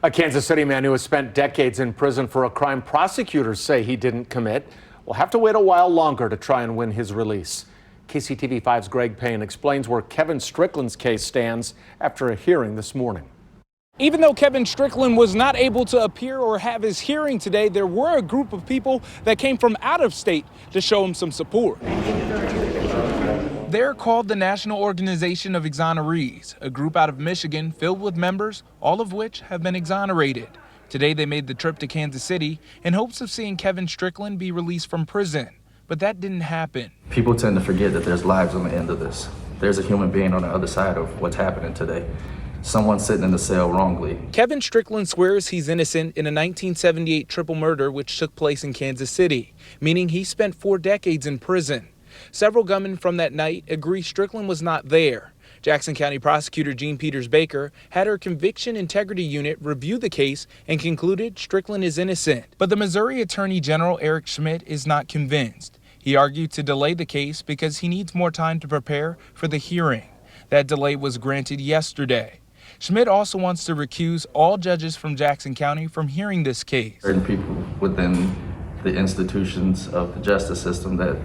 A Kansas City man who has spent decades in prison for a crime prosecutors say he didn't commit will have to wait a while longer to try and win his release. KCTV5's Greg Payne explains where Kevin Strickland's case stands after a hearing this morning. Even though Kevin Strickland was not able to appear or have his hearing today, there were a group of people that came from out of state to show him some support. They're called the National Organization of Exonerees, a group out of Michigan filled with members, all of which have been exonerated. Today they made the trip to Kansas City in hopes of seeing Kevin Strickland be released from prison. But that didn't happen. People tend to forget that there's lives on the end of this. There's a human being on the other side of what's happening today. Someone sitting in the cell wrongly. Kevin Strickland swears he's innocent in a 1978 triple murder which took place in Kansas City, meaning he spent 4 decades in prison. Several gunmen from that night agree Strickland was not there. Jackson County Prosecutor Jean Peters-Baker had her Conviction Integrity Unit review the case and concluded Strickland is innocent. But the Missouri Attorney General Eric Schmidt is not convinced. He argued to delay the case because he needs more time to prepare for the hearing. That delay was granted yesterday. Schmidt also wants to recuse all judges from Jackson County from hearing this case. Certain people within the institutions of the justice system that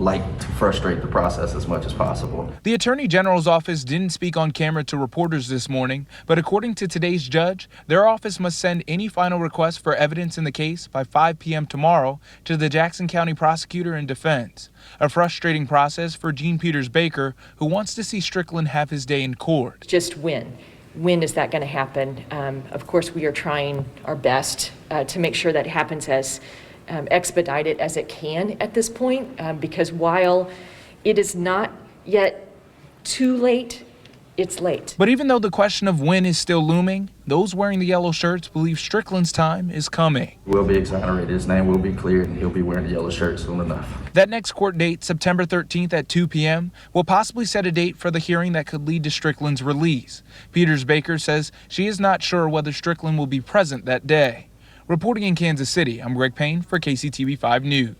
like to frustrate the process as much as possible. The Attorney General's office didn't speak on camera to reporters this morning, but according to today's judge, their office must send any final request for evidence in the case by 5 p.m. tomorrow to the Jackson County prosecutor and defense. A frustrating process for Jean Peters-Baker, who wants to see Strickland have his day in court. Just when? When is that going to happen? Of course, we are trying our best to make sure that happens as expedited as it can at this point, because while it is not yet too late, it's late. But even though the question of when is still looming, those wearing the yellow shirts believe Strickland's time is coming. Will be exonerated, his name will be cleared, and he'll be wearing the yellow shirt soon enough. That next court date, September 13th at 2 p.m., will possibly set a date for the hearing that could lead to Strickland's release. Peters-Baker says she is not sure whether Strickland will be present that day. Reporting in Kansas City, I'm Greg Payne for KCTV5 News.